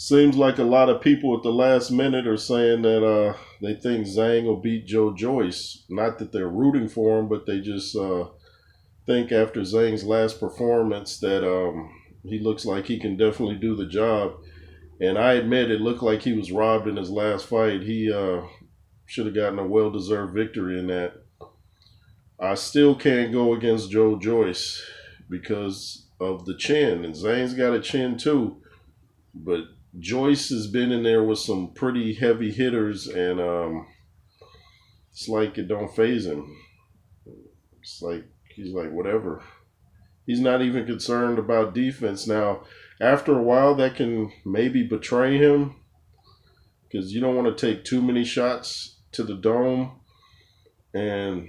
Seems like a lot of people at the last minute are saying that they think Zhang will beat Joyce. Not that they're rooting for him, but they just think after Zhang's last performance that he looks like he can definitely do the job. And I admit it looked like he was robbed in his last fight. He should have gotten a well-deserved victory in that. I still can't go against Joyce because of the chin, and Zhang's got a chin too. But Joyce has been in there with some pretty heavy hitters, and it's like it don't phase him. It's like he's like whatever. He's not even concerned about defense now. After a while, that can maybe betray him because you don't want to take too many shots to the dome, and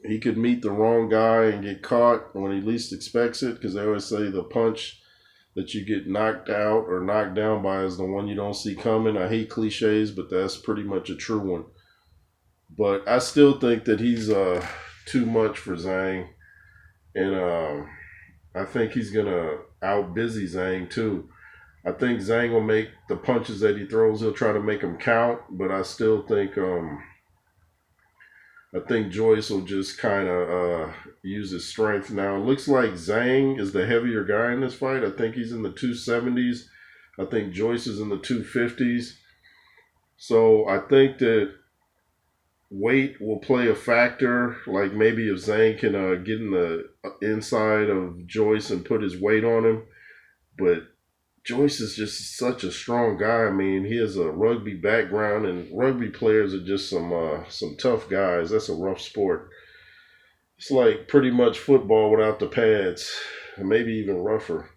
he could meet the wrong guy and get caught when he least expects it. Because they always say the punch that you get knocked out or knocked down by is the one you don't see coming. I hate cliches, but that's pretty much a true one. But I still think that he's too much for Zhang, and I think he's gonna out busy Zhang too. I think Zhang will make the punches that he throws. He'll try to make them count, but I think Joyce will just kind of use his strength. Now, it looks like Zhang is the heavier guy in this fight. I think he's in the 270s. I think Joyce is in the 250s. So I think that weight will play a factor. Like maybe if Zhang can get in the inside of Joyce and put his weight on him. But Joyce is just such a strong guy. I mean, he has a rugby background, and rugby players are just some tough guys. That's a rough sport. It's like pretty much football without the pads, and maybe even rougher.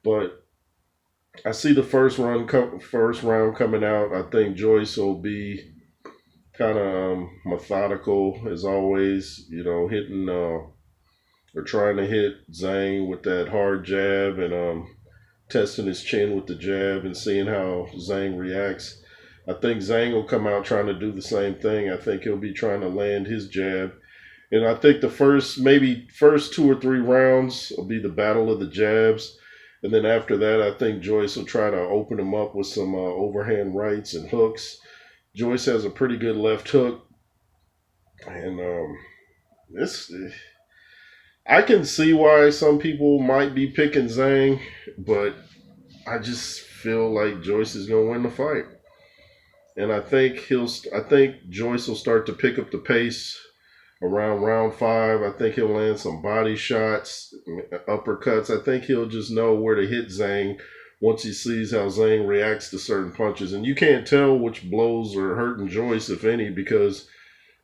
But I see the first round coming out. I think Joyce will be kind of methodical as always. You know, hitting or trying to hit Zhang with that hard jab and testing his chin with the jab and seeing how Zhang reacts. I think Zhang will come out trying to do the same thing. I think he'll be trying to land his jab. And I think the first 2 or 3 rounds will be the battle of the jabs. And then after that, I think Joyce will try to open him up with some overhand rights and hooks. Joyce has a pretty good left hook. And this I can see why some people might be picking Zhang, but I just feel like Joyce is gonna win the fight, and I think Joyce will start to pick up the pace around round 5. I think he'll land some body shots, uppercuts. I think he'll just know where to hit Zhang once he sees how Zhang reacts to certain punches, and you can't tell which blows are hurting Joyce, if any, because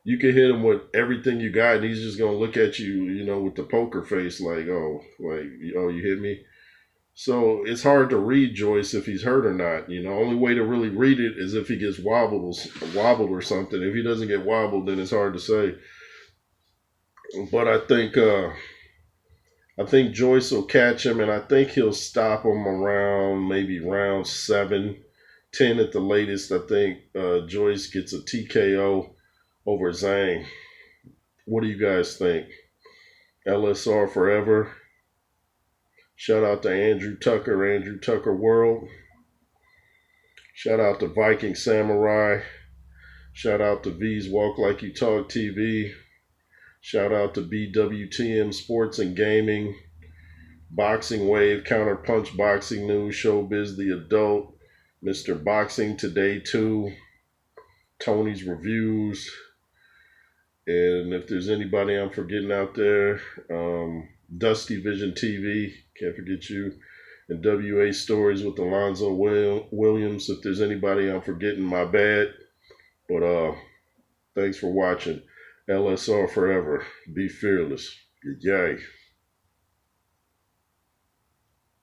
you can hit him with everything you got, and he's just gonna look at you, you know, with the poker face, like, oh, you hit me. So it's hard to read Joyce if he's hurt or not. You know, only way to really read it is if he gets wobbled or something. If he doesn't get wobbled, then it's hard to say. But I think Joyce will catch him, and I think he'll stop him around maybe round 7, 10 at the latest. I think Joyce gets a TKO over Zhang. What do you guys think? LSR forever. Shout out to Andrew Tucker World. Shout out to Viking Samurai. Shout out to V's Walk Like You Talk TV. Shout out to BWTM Sports and Gaming. Boxing Wave, Counter Punch Boxing News, Showbiz The Adult, Mr. Boxing Today 2, Tony's Reviews. And if there's anybody I'm forgetting out there, Dusty Vision TV, can't forget you, and WA Stories with Alonzo Williams. If there's anybody I'm forgetting, my bad. But thanks for watching. LSR forever. Be fearless. Yay.